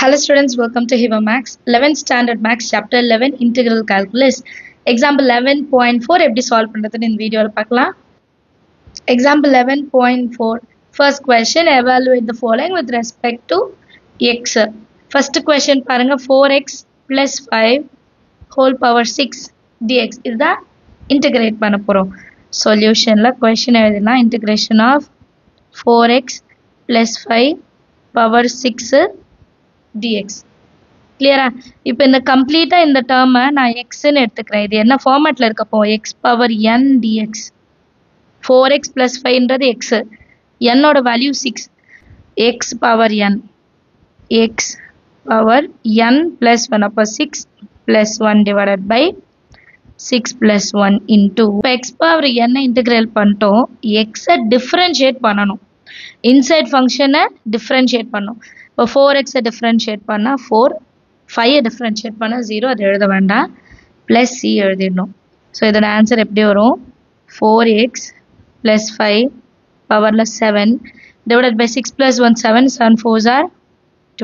Hello students, welcome to Hiva Max. 11th Standard Max Chapter 11 Integral Calculus. Example 11.4 எப்படி solve பண்றதுன்னு இந்த வீடியோல பார்க்கலாம். Example 11.4 First question, evaluate the following with respect to x. First question பாருங்க 4x plus 5 whole power 6 dx. இதுதான் integrate பண்ண போறோம். Solutionல question எழுதினா integration of 4x plus 5 power 6 dx. Clear? இப்போ இந்த கம்ப்ளீட்டா இந்த டேர்மை நான் x ன்னு எடுத்துக்கிறேன். இது என்ன ஃபார்மேட்ல இருக்கப்போ x power n dx. 4x plus 5 ன்றது x. n ஓட value 6. x power n. x power n plus 1 அப்போ 6 plus 1 divided by 6 plus 1 into இப்போ x power n இன்டெகிரேட் பண்ணிட்டோம். x டிஃபரன்ஷியேட் பண்ணணும். இன்சைட் ஃபங்க்ஷனை டிஃபரன்ஷியேட் பண்ணணும். இப்போ 4x டிஃபரன்ஷியேட் பண்ணால் 4, 5 டிஃபரன்ஷியேட் பண்ணால் 0, அது எழுத வேண்டாம், ப்ளஸ் c எழுதிடணும். ஸோ இதோட ஆன்சர் எப்படி வரும்? 4x ப்ளஸ் 5 பவரில் 7 divided by 6 plus 1 7, 7 4s are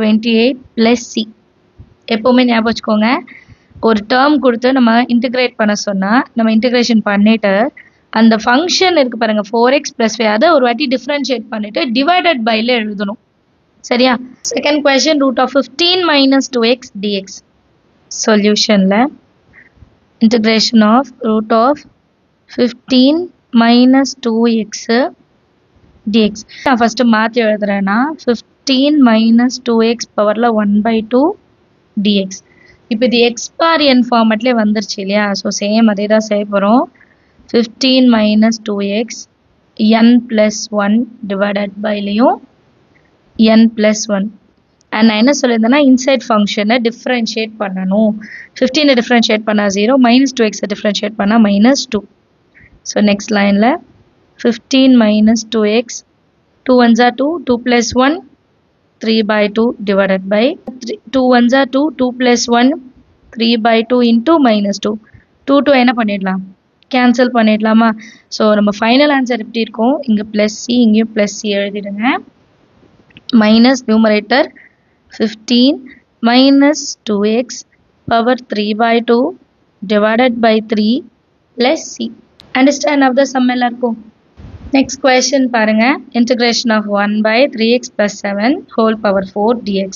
28 plus c. எப்போவுமே ஞாபகம் வச்சுக்கோங்க, ஒரு டேர்ம் கொடுத்து நம்ம இன்டிகிரேட் பண்ண சொன்னால் நம்ம இன்டிகிரேஷன் பண்ணிவிட்டு அந்த ஃபங்க்ஷன் இருக்குது பாருங்கள் 4x ப்ளஸ் 5, அதை ஒரு வாட்டி டிஃபரன்ஷியேட் பண்ணிவிட்டு டிவைடட் பைல எழுதணும். சரியா? Second question root of 15 minus 2x dx. சொல்யூஷன்ல integration of root of 15 minus 2x dx. நான் ஃபர்ஸ்ட் மாற்றி எழுதுறேன்னா 15 minus 2x பவர்ல 1/2 dx. இப்போ இது x பார் n ஃபார்மேட்லேயே வந்துருச்சு இல்லையா? ஸோ சேம் அதே தான் செய்ய போகிறோம். 15 minus 2x n plus 1 divided byலையும் n plus 1. and நான் என்ன சொல்லியிருந்தேன்னா இன்சைட் ஃபங்க்ஷனை டிஃப்ரென்ஷியேட் பண்ணணும். 15 டிஃப்ரென்ஷியேட் பண்ணால் 0, minus 2x டிஃப்ரென்ஷியேட் பண்ணால் minus 2. ஸோ நெக்ஸ்ட் லைனில் 15 minus 2x 2 1s are 2, 2 plus 1 3/2 divided by 2 1s are 2, 2 plus 1 3/2 into minus 2. 2 என்ன பண்ணிடலாம்? கேன்சல் பண்ணிடலாமா? ஸோ நம்ம ஃபைனல் ஆன்சர் எப்படி இருக்கும்? இங்கே ப்ளஸ் சி, இங்கேயும் plus C எழுதிடுங்க. minus numerator 15 minus 2x power 3/2 divided by 3 plus c. Understand of the sum எல்லாருக்கும்? Next question பாருங்க, integration of 1/3x plus 7 whole power 4 dx.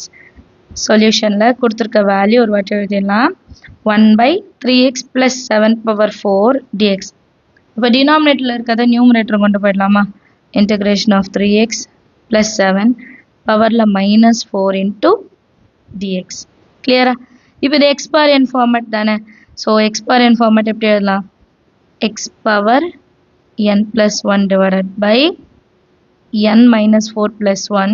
சொல்யூஷன்ல கொடுத்திருக்க வேல்யூ ஒரு வாட்டி எழுதிடலாம். 1/3x plus 7 power 4 dx. இப்போ டினாமினேட்டர்ல இருக்கிறத numerator கொண்டு போயிடலாமா? integration of 3x plus 7 பவர்ல minus 4 into dx. கிளியரா? இப்போ இது x power n ஃபார்மேட் தானே? So x power n format எப்படி எழுதலாம்? x power n plus 1 divided by n minus 4 plus 1.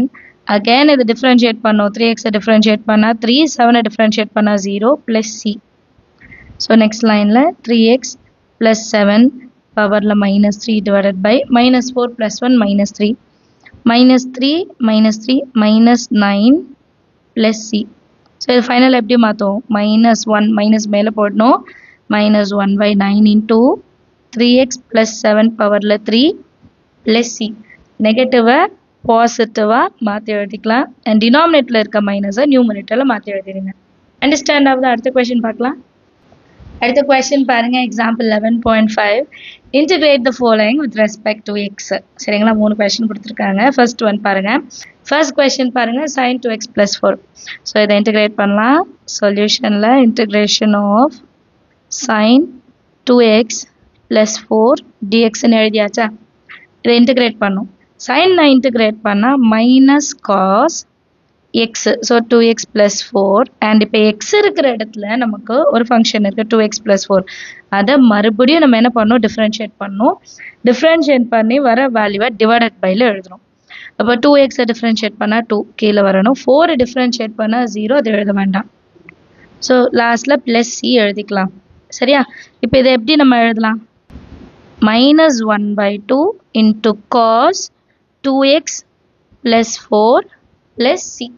Again இது டிஃப்ரென்ஷியேட் பண்ணோம். 3x டிஃப்ரென்ஷியேட் பண்ணால் 3, 7 டிஃப்ரென்ஷியேட் பண்ணால் 0 plus c. ஸோ நெக்ஸ்ட் லைனில் 3x plus 7 பவரில் minus 3 divided by minus 4 plus 1 minus 3. minus 3 minus 3 minus 9 plus c. So இது final எப்படி மாற்றோம்? minus 1 minus மேலே போடணும். minus 1/9 into 3x plus 7 பவரில் 3 plus c. நெகட்டிவை பாசிட்டிவாக மாற்றி எழுதிக்கலாம். அண்ட் டினாமினேட்டரில் இருக்க மைனஸை நியூமரேட்டரில் மாற்றி எழுதிடுங்க. அண்டர்ஸ்டாண்ட் ஆகுது? அடுத்த கொஸ்டின் பார்க்கலாம். அடுத்த கொஸ்டின் பாருங்க, example 11.5 integrate the following with respect to x. சரிங்களா? 3 கொஸ்டின் கொடுத்துருக்காங்க. ஃபர்ஸ்ட் ஒன் பாருங்க. ஃபர்ஸ்ட் கொஸ்டின் பாருங்க, sin 2x plus 4. ஸோ இதை இன்டிகிரேட் பண்ணலாம். சொல்யூஷனில் integration of sin 2x plus 4 dxன்னு எழுதியாச்சா? இதை இன்டிகிரேட் பண்ணும். sin நான் இன்டிகிரேட் பண்ணால் minus cos x. So 2x plus 4. And இப்போ x இருக்கிற இடத்துல நமக்கு ஒரு ஃபங்க்ஷன் இருக்குது 2x plus 4. அதை மறுபடியும் நம்ம என்ன பண்ணணும்? டிஃப்ரென்ஷியேட் பண்ணணும். டிஃப்ரென்ஷியேட் பண்ணி வர வேல்யூவை டிவைடட் பைல எழுதணும். அப்போ 2x டிஃப்ரென்ஷியேட் பண்ணால் 2 கீழே வரணும். 4 டிஃப்ரென்ஷியேட் பண்ணால் 0, அது எழுத வேண்டாம். ஸோ லாஸ்ட்டில் ப்ளஸ் சி எழுதிக்கலாம். சரியா? இப்போ இதை எப்படி நம்ம எழுதலாம்? minus 1/2 into cos 2x plus 4 plus c.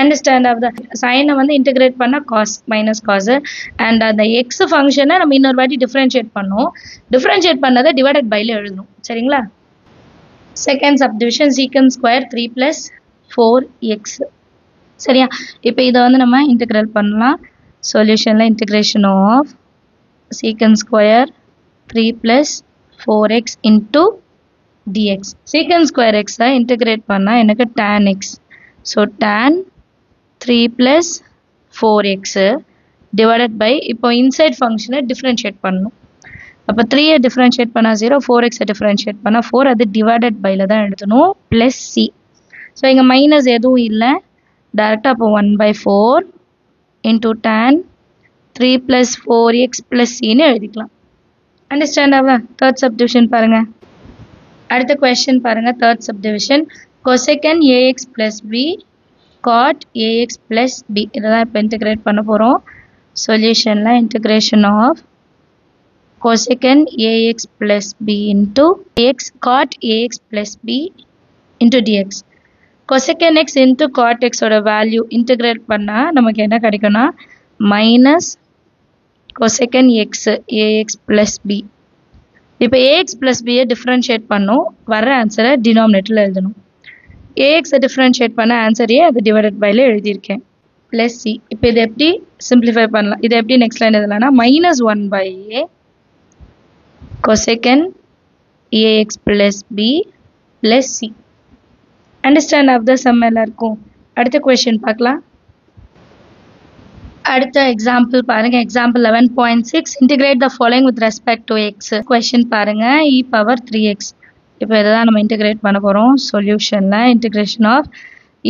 Understand of the sign வந்து integrate பண்ணா cos minus cos and அந்த x ஃபங்க்ஷனை நம்ம இன்னொரு வாட்டி டிஃபரன்ஷியேட் பண்ணோம். டிஃபரன்ஷியேட் பண்ணதை டிவைடட் பைல எழுதணும். சரிங்களா? Second subdivision secant square 3 plus 4x. சரியா? இப்போ இதை வந்து நம்ம இன்டெக்ரல் பண்ணலாம். சொல்யூஷனில் integration of secant square 3 plus 4x into dx. Secant square x integrate பண்ணா எனக்கு tan x. So tan 3 plus 4x divided by இப்போ inside function differentiate பண்ணணும். அப்போ 3 differentiate பண்ணா 0, 4x differentiate பண்ணா 4, அது divided by தான் எழுதணும் plus c. So இங்க minus எதுவும் இல்லை, direct அப்போ 1 by 4 into tan 3 plus 4x plus c னு எழுதிக்கலாம். Understand ஆவா? Third subdivision பாருங்க. அடுத்த question பாருங்க. Third subdivision cosecant ax plus b cot ax plus b. இததான் இப்போ integrate பண்ண போறோம். Solutionல integration of cosecant ax plus b into x cot ax plus b into dx. Cosecant x into cot x ஓட value integrate பண்ணா நமக்கு என்ன கிடைக்கும்னா minus cosecant x ax plus b. இப்போ ax plus b differentiate பண்ணோம், வர ஆன்சரை டினாமினேட்டரில் எழுதணும். ax differentiate பண்ண ஆன்சரையே அது divided byல எழுதியிருக்கேன் plus c. இப்போ இதை எப்படி simplify பண்ணலாம், இதை எப்படி next line எழுதலாம்னா minus 1 by a cosecant ax plus b plus c. Understand of the sum எல்லாருக்கும்? அடுத்த question பார்க்கலாம். அடுத்த எக்ஸாம்பிள் பாருங்க. Example 11.6 integrate the following with respect to x. question பாருங்க. e power 3x. இப்போ இதான் நம்ம integrate பண்ண போறோம். சொல்யூஷன்ல integration of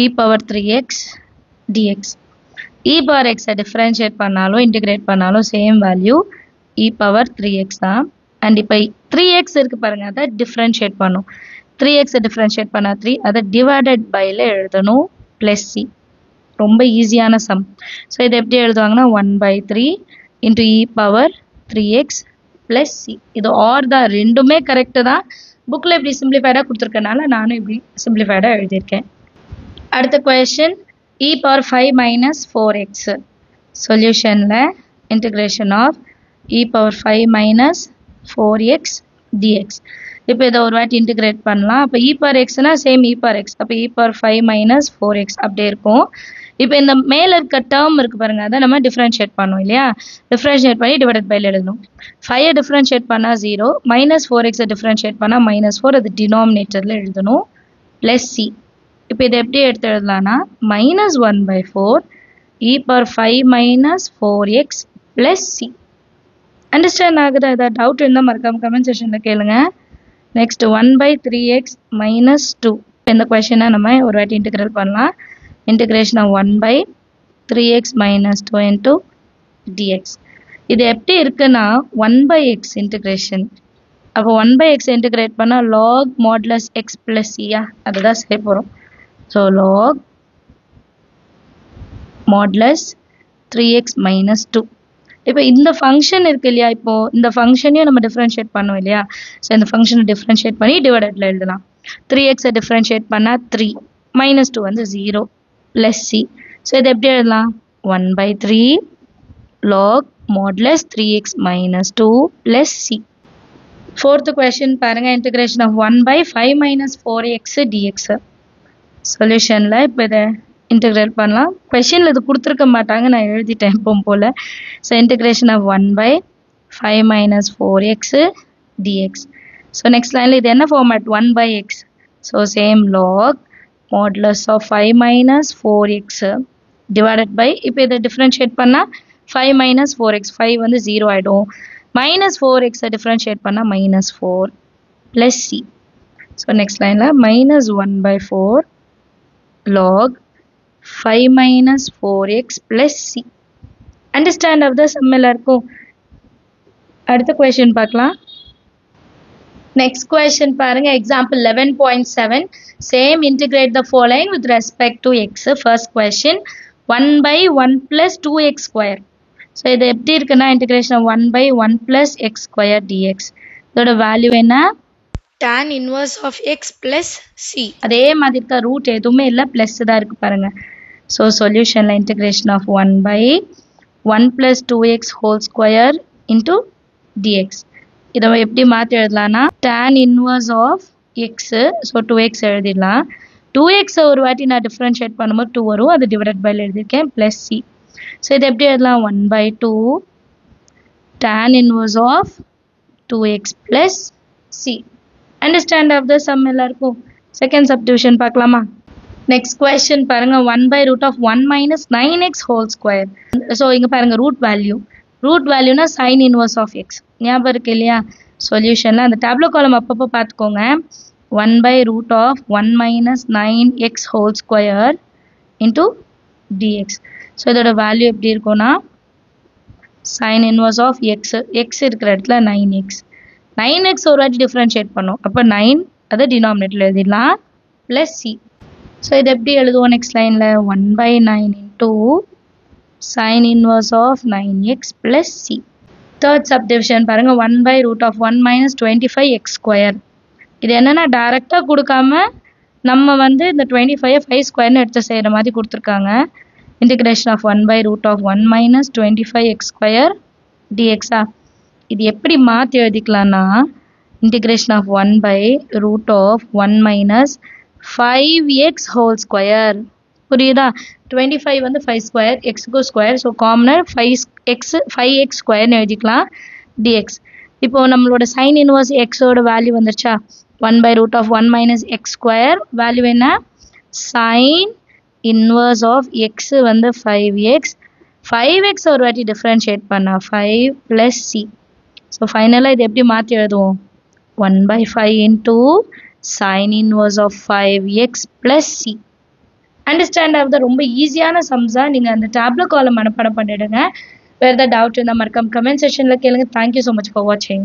e power 3x dx. e power x differentiate பண்ணாலும் integrate பண்ணாலும் same value e power 3x தான். and இப்போ 3x இருக்கு பாருங்க, அதை differentiate பண்ணும். 3x differentiate பண்ணா 3, அதை divided byல எழுதணும் plus c. ரொம்ப ஈஸியான சம். ஸோ இதை எப்படி எழுதுவாங்கன்னா 1 by 3 into e power 3x plus c. இது ஆர் தான், ரெண்டுமே கரெக்டு தான். புக்கில் இப்படி சிம்பிளிஃபைடாக கொடுத்துருக்கனால நானும் இப்படி சிம்பிளிஃபைடாக எழுதியிருக்கேன். அடுத்த question e power 5 minus 4x. சொல்யூஷனில் integration of e power 5 minus 4x dx. இப்போ இதை ஒரு வாட்டி இன்டிகிரேட் பண்ணலாம். அப்போ e power xனா சேம் e power x. அப்போ e power 5 minus 4x அப்படியே இருக்கும். இப்போ இந்த மேலே இருக்க டேர்ம் இருக்கு பாருங்க, அதை நம்ம டிஃப்ரென்ஷியேட் பண்ணோம் இல்லையா? டிஃப்ரென்ஷியேட் பண்ணி டிவைடட் பைல எழுதணும். 5 டிஃப்ரென்ஷியேட் பண்ணால் 0, minus 4x டிஃப்ரென்ஷியேட் பண்ணால் -4, அது டினாமினேட்டரில் எழுதணும் ப்ளஸ் c. இப்போ இதை எப்படி எடுத்து எழுதலாம்னா -1 by 4 e power 5 minus 4x plus c. Understand ஆகுதா? ஏதாவது டவுட் இருந்தால் மறக்காம கமெண்ட் செக்ஷனில் கேளுங்க. Next 1 by 3x minus 2. இந்த கொஷனை நம்ம ஒரு வாட்டி இன்டெகிரல் பண்ணலாம். integration of 1 by 3x minus 2 into dx. இது எப்படி இருக்குன்னா 1 by x integration. அப்போ 1 by x integrate பண்ணா log modulus x plus c. அதுதான் செய்ய போகிறோம். So log modulus 3x minus 2. இப்போ இந்த ஃபங்க்ஷன் இருக்கு இல்லையா, இப்போ இந்த ஃபங்க்ஷனையும் நம்ம டிஃப்ரென்ஷியேட் பண்ணோம் இல்லையா? ஸோ இந்த ஃபங்க்ஷனை டிஃப்ரென்ஷியேட் பண்ணி டிவைடட்ல எழுதலாம். 3x டிஃப்ரென்ஷியேட் பண்ணால் 3, -2 வந்து 0 plus c. ஸோ இதை எப்படி எழுதலாம்? 1 by 3 log modulus 3x minus 2 plus c. Fourth question பாருங்க. Integration of 1 by 5 minus 4x dx. சொல்யூஷனில் இப்போ இதை இன்டெகிரேட் பண்ணலாம். கொஸ்டினில் இது கொடுத்துருக்க மாட்டாங்க, நான் எழுதிட்டேன் எப்பவும் போல். So integration of 1 by 5 minus 4x dx. So next லைனில் இது என்ன format? 1 by x. So same log modulus of 5 minus 4x divided by, இப்போ இதை டிஃப்ரென்ஷியேட் பண்ணால் 5 minus 4x, 5 வந்து 0 ஆகிடும். minus 4x டிஃப்ரென்ஷியேட் பண்ணால் -4 plus c. ஸோ நெக்ஸ்ட் லைனில் -1 by 4 log 5 minus 4x plus c. Understand of the sum எல்லாருக்கும்? அடுத்த question பார்க்கலாம். Next question பாருங்க. example 11.7 same integrate the following with respect to x. first question 1 by 1 plus 2x square. so இது எப்படி இருக்குன்னா integration of 1 by 1 plus x square dx. இதோட value என்ன? tan inverse of x plus c. அதே மாதிரி இருக்க root எதுவுமே இல்லை, பிளஸ் தான் இருக்கு பாருங்க. ஸோ சொல்யூஷனில் integration of 1 by 1 plus 2x whole square into dx. இதை எப்படி மாற்றி எழுதலாம்னா tan inverse of x, so 2x எழுதிடலாம், 2x ஒரு வாட்டி நான் டிஃபரன்ஷியேட் பண்ணும்போது 2 வரும், அது டிவைடட் பை எழுதியிருக்கேன் ப்ளஸ் சி. ஸோ இது எப்படி எழுதலாம், 1/2 tan inverse of 2x plus c. Understand of the sum எல்லாருக்கும். Second subdivision பார்க்கலாமா? Next question பாருங்க, 1/root of 1 minus 9x whole square. So இங்க பாருங்க root value. Root value na sin inverse of x. ஞாபகம் இருக்கு இல்லையா? சொல்யூஷன்ல அந்த டேப்லோ காலம் அப்பப்போ பார்த்துக்கோங்க. 1/root of 1 minus 9x whole square into dx. So இதோட வேல்யூ எப்படி இருக்கும்னா sin inverse of x இருக்கிற இடத்துல 9x. 9x ஒரு வாட்டி டிஃபரன்ஷியேட் பண்ணும், அப்போ 9 அதை டினாமினேட்டரில் எழுதிடலாம் ப்ளஸ் சி. ஸோ இது எப்படி எழுதுவோம் நெக்ஸ்ட் லைனில், 1/9 into sin inverse of 9x plus c. Third subdivision பாருங்க, 1/root of 1 minus 25x square. இது என்னன்னா டைரெக்டாக கொடுக்காம நம்ம வந்து இந்த 25 5 ஸ்கொயர்னு எடுத்து செய்கிற மாதிரி கொடுத்துருக்காங்க. Integration of 1/root of 1 minus 25x square dx. இது எப்படி மாற்றி எழுதிக்கலாம்னா integration of 1/root of 1 minus 5x whole square. புரியுதா? 25 வந்து 5 ஸ்கொயர், எக்ஸுக்கு ஸ்கொயர், ஸோ காமனர் 5x ஸ்கொயர்னு எழுதிக்கலாம் dx. இப்போ நம்மளோட சைன் இன்வர்ஸ் எக்ஸோட வேல்யூ வந்துருச்சா, 1/root of 1 minus x square value என்ன, சைன் இன்வர்ஸ் ஆஃப் எக்ஸ் வந்து 5x. 5x ஒரு வாட்டி டிஃபரன்ஷியேட் பண்ணா 5 plus c. ஸோ ஃபைனலாக இது எப்படி மாற்றி எழுதுவோம், 1/5 into sin inverse of 5x plus c. Understand of the ரொம்ப ஈஸியான சம்ஸாக நீங்கள் அந்த டேப்லோ காலம் மனப்பாடம் பண்ணிடுங்க. வேறு ஏதாவது டவுட் இருந்தால் மறக்காம கமெண்ட் செக்ஷனில் கேளுங்க. தேங்க்யூ ஸோ மச் ஃபார் வாட்சிங்.